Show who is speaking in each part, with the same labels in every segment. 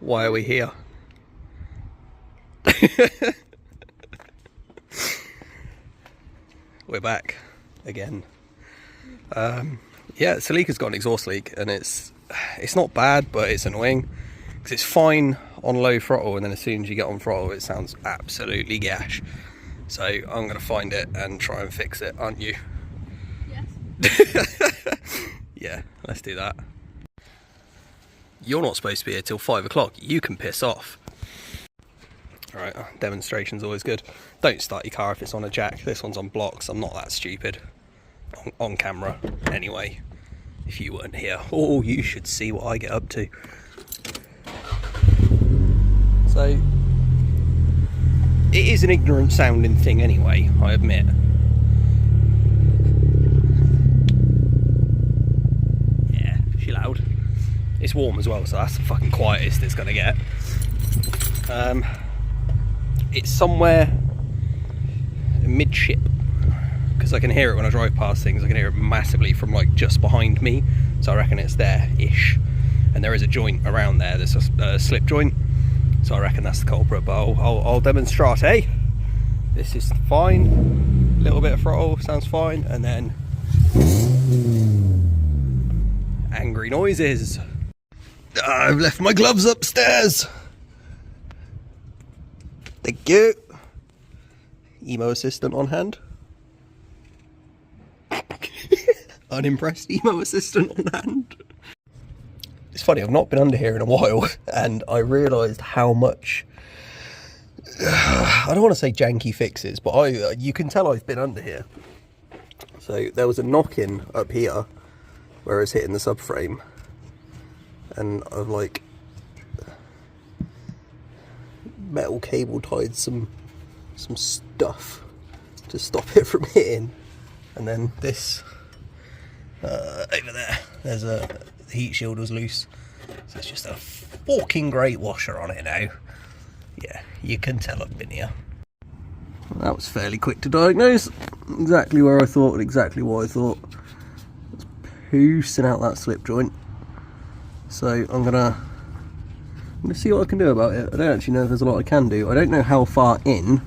Speaker 1: Why are we here? We're back again. Yeah, Celica's got an exhaust leak, and it's not bad, but it's annoying because it's fine on low throttle, and then as soon as you get on throttle, it sounds absolutely gash. So I'm going to find it and try and fix it, aren't you? Yes. Yeah, let's do that. You're not supposed to be here till 5 o'clock. You can piss off. Alright, demonstration's always good. Don't start your car if it's on a jack. This one's on blocks. I'm not that stupid. On camera, anyway. If you weren't here. Oh, you should see what I get up to. So, it is an ignorant sounding thing anyway, I admit. Yeah, she loud. It's warm as well, so that's the fucking quietest it's gonna get. It's somewhere midship, because I can hear it when I drive past things. I can hear it massively from like just behind me, so I reckon it's there-ish. And there is a joint around there. There's a slip joint, so I reckon that's the culprit. But I'll demonstrate. Eh? This is fine. Little bit of throttle sounds fine, and then angry noises. I've left my gloves upstairs. Thank you. Emo assistant on hand. Unimpressed emo assistant on hand. It's funny, I've not been under here in a while, and I realised how much I don't want to say janky fixes, but you can tell I've been under here. So there was a knock-in up here where I was hitting the subframe, and I've like metal cable tied some stuff to stop it from hitting. And then this over there, there's the heat shield was loose, so it's just a fucking great washer on it now. Yeah, you can tell I've been here. That was fairly quick to diagnose. Exactly where I thought and exactly what I thought. It's poosing out that slip joint. So I'm gonna see what I can do about it. I don't actually know if there's a lot I can do. I don't know how far in.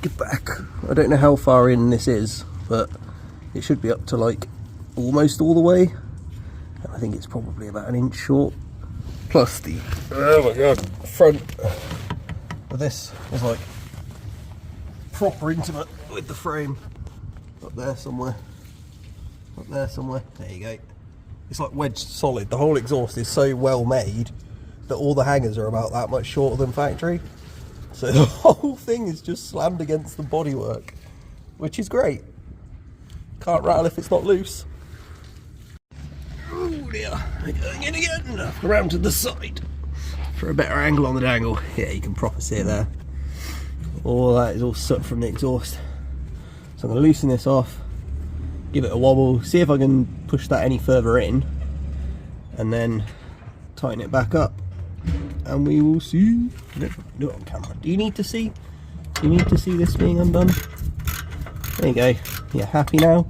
Speaker 1: Get back. I don't know how far in this is, but it should be up to like almost all the way. And I think it's probably about an inch short. Plus the, oh my god, front of this is like proper intimate with the frame. Up there somewhere. Up there somewhere. There you go. It's like wedged solid. The whole exhaust is so well made that all the hangers are about that much shorter than factory. So the whole thing is just slammed against the bodywork, which is great. Can't rattle if it's not loose. Oh dear, I'm going in again. Around to the side for a better angle on the dangle. Yeah, you can proper see it there. All that is all soot from the exhaust. So I'm going to loosen this off, give it a wobble, see if I can push that any further in, and then tighten it back up. And we will see. Do it on camera. Do you need to see? Do you need to see this being undone? There you go. You're happy now?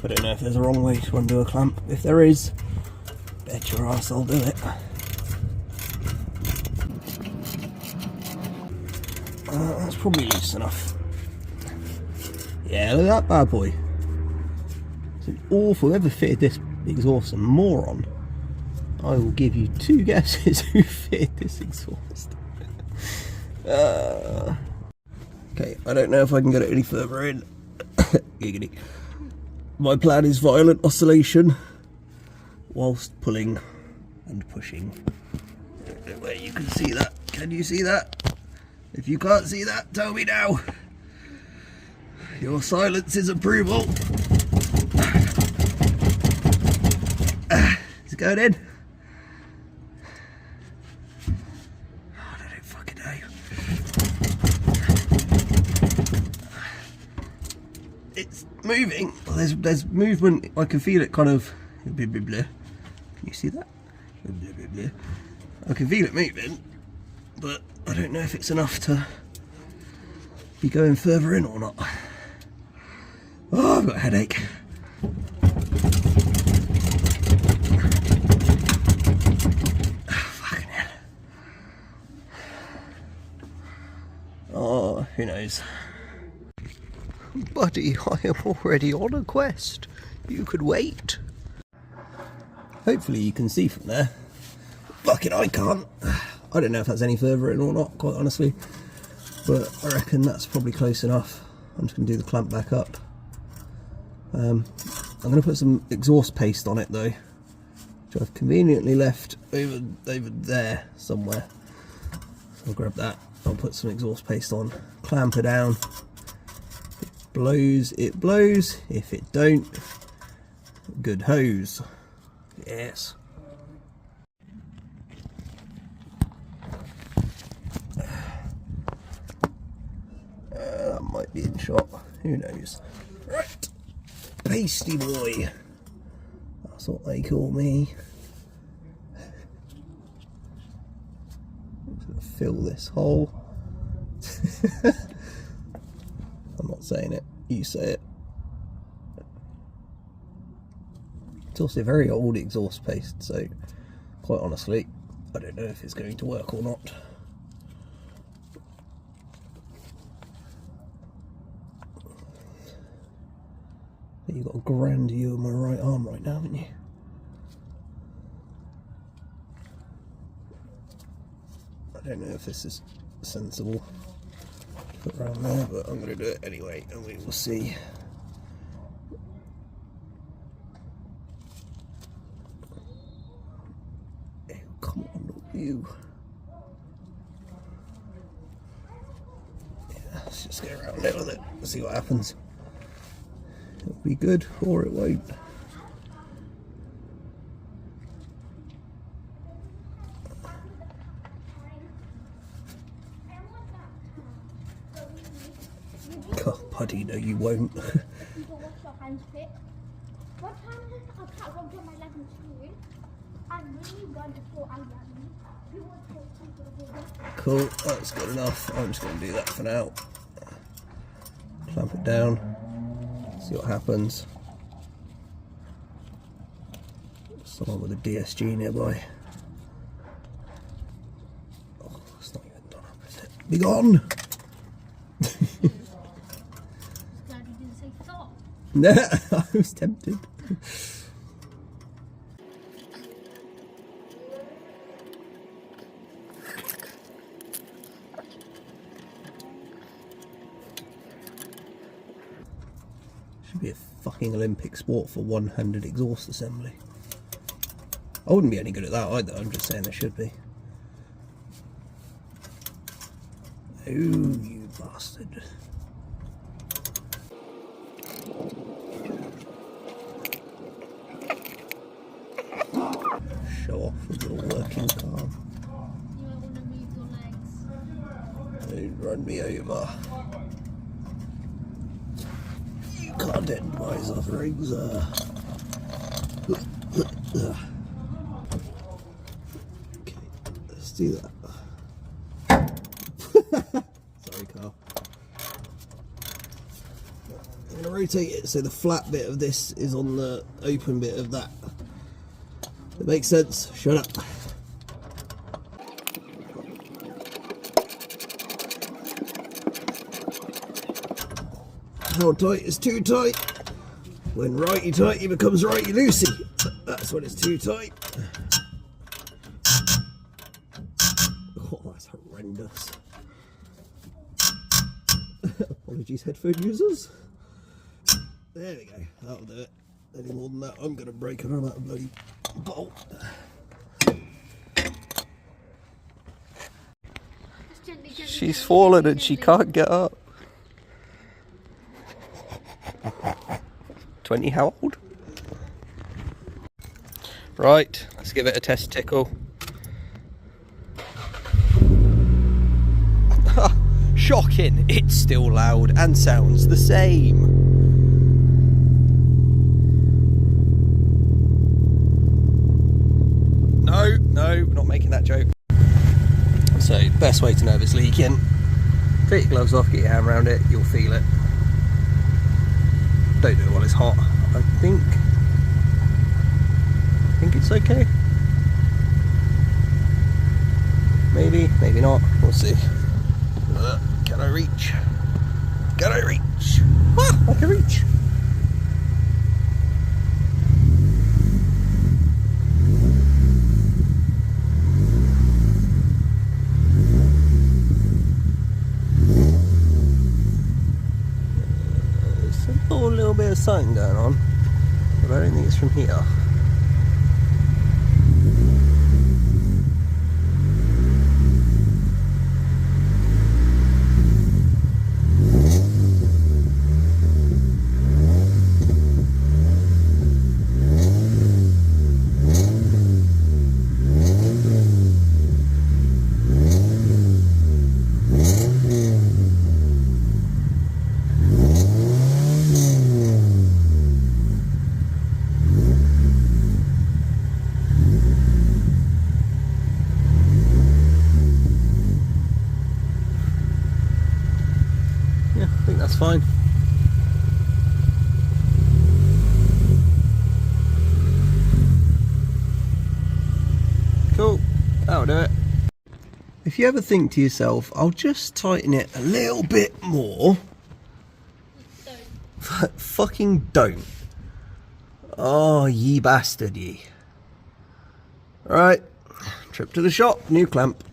Speaker 1: I don't know if there's a wrong way to undo a clamp. If there is, bet your ass I'll do it. That's probably loose enough. Yeah, look at that bad boy. It's an awful, whoever fitted this exhaust, a moron. I will give you 2 guesses who fitted this exhaust. Okay, I don't know if I can get it any further in. Giggity. My plan is violent oscillation whilst pulling and pushing. I don't know where you can see that. Can you see that? If you can't see that, tell me now. Your silence is approval. Is it going in? Oh, I don't fucking know. It's moving. Well, there's movement. I can feel it kind of. Can you see that? I can feel it moving, but I don't know if it's enough to be going further in or not. Oh, I've got a headache. who knows. Buddy, I am already on a quest. You could wait. Hopefully you can see from there. Fucking I can't. I don't know if that's any further in or not, quite honestly. But I reckon that's probably close enough. I'm just going to do the clamp back up. I'm going to put some exhaust paste on it though, which I've conveniently left over there somewhere. So I'll grab that, I'll put some exhaust paste on, clamp her down. If it blows, it blows. If it don't, good hose. Yes. That might be in shot, who knows. Right, pasty boy. That's what they call me. I'm just going to fill this hole. I'm not saying it, you say it. It's also a very old exhaust paste, so quite honestly, I don't know if it's going to work or not. You've got a grand view of my right arm right now, haven't you? I don't know if this is sensible to put around there, but I'm going to do it anyway, and we will see. Oh, come on, not you. Yeah, let's just get around there with it and see what happens. It'll be good, or it won't. Oh, buddy, no you won't. Cool, that's good enough. I'm just going to do that for now. Clamp it down. See what happens. Someone with a DSG nearby. Oh, it's not even done up, is it? Be gone!
Speaker 2: Glad you didn't say stop.
Speaker 1: Nah, I was tempted. Should be a fucking Olympic sport for one-handed exhaust assembly. I wouldn't be any good at that either, I'm just saying there should be. Oh, you bastard. Show off with your working car.
Speaker 2: You might want to move your legs.
Speaker 1: Don't run me over. You can't end my sufferings. Okay, let's do that. Sorry, Carl. I'm going to rotate it so the flat bit of this is on the open bit of that. It makes sense. Shut up. How tight is too tight? When righty tighty becomes righty loosey. That's when it's too tight. Oh, that's horrendous. Apologies, headphone users. There we go. That'll do it. Any more than that, I'm going to break another bloody bolt. She's fallen and she can't get up. 20 how old? Right, let's give it a test tickle. Shocking, it's still loud and sounds the same. No, we're not making that joke. So, best way to know if it's leaking, take your gloves off, get your hand around it, you'll feel it. Don't do it while it's hot. I think it's okay. Maybe, maybe not. We'll see. Can I reach? Can I reach? Ah, I can reach. There's a little bit of something going on, but I don't think it's from here. Yeah, I think that's fine. Cool, that'll do it. If you ever think to yourself, I'll just tighten it a little bit more, fucking don't. Oh, ye bastard, ye. Alright, trip to the shop, new clamp.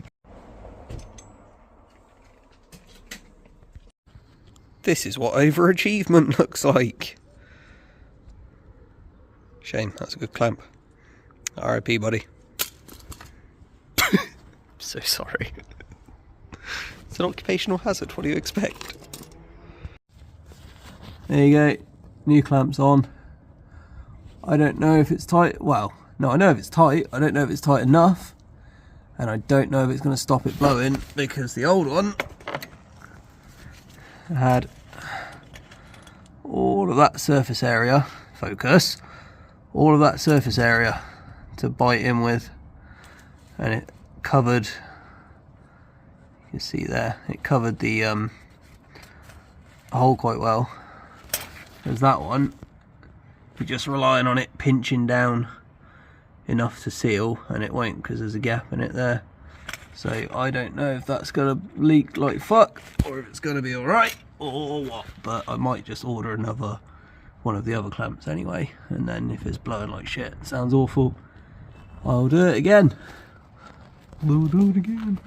Speaker 1: This is what overachievement looks like. Shame, that's a good clamp. RIP, buddy. So sorry. It's an occupational hazard, what do you expect? There you go, new clamp's on. I don't know if it's tight, well, no, I know if it's tight, I don't know if it's tight enough. And I don't know if it's going to stop it blowing, because the old one had all of that surface area, focus, all of that surface area to bite in with, and it covered, you can see there, it covered the hole quite well. There's that one, you're just relying on it pinching down enough to seal, and it won't because there's a gap in it there. So I don't know if that's gonna leak like fuck or if it's gonna be alright or what, but I might just order another one of the other clamps anyway, and then if it's blowing like shit, sounds awful, I'll do it again. We'll do it again.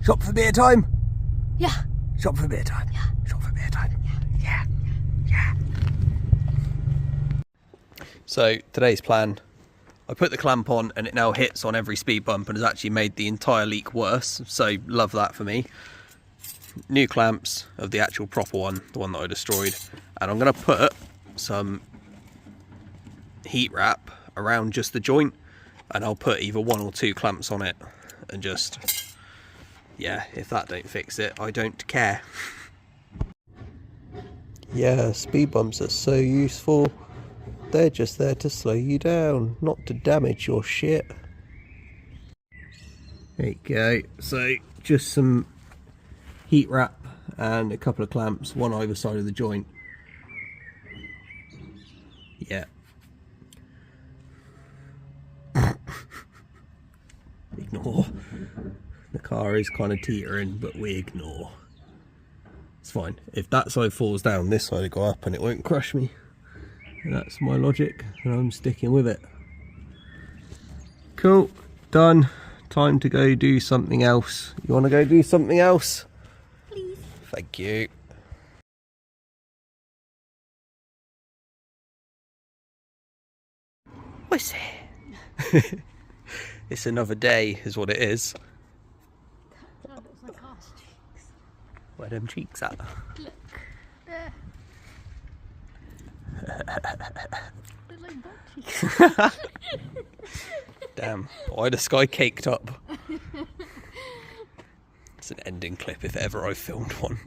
Speaker 1: Shop for beer time?
Speaker 2: Yeah.
Speaker 1: Shop for beer time?
Speaker 2: Yeah.
Speaker 1: Shop for beer time? Yeah. Yeah. So today's plan, I put the clamp on and it now hits on every speed bump and has actually made the entire leak worse, so love that for me. New clamps of the actual proper one, the one that I destroyed, and I'm going to put some heat wrap around just the joint, and I'll put either 1 or 2 clamps on it, and just, yeah, if that don't fix it, I don't care. Yeah, speed bumps are so useful. They're just there to slow you down, not to damage your shit. There you go. So just some heat wrap and a couple of clamps, one either side of the joint. Yeah. Ignore. The car is kind of teetering, but we ignore. It's fine. If that side falls down, this side will go up and it won't crush me. And that's my logic, and I'm sticking with it. Cool. Done. Time to go do something else. You want to go do something else?
Speaker 2: Please.
Speaker 1: Thank you. What's it? It's another day, is what it is.
Speaker 2: That looks like arse cheeks.
Speaker 1: Where them cheeks at?
Speaker 2: Look. There. They're like butt cheeks.
Speaker 1: Damn. Why the sky caked up? It's an ending clip if ever I filmed one.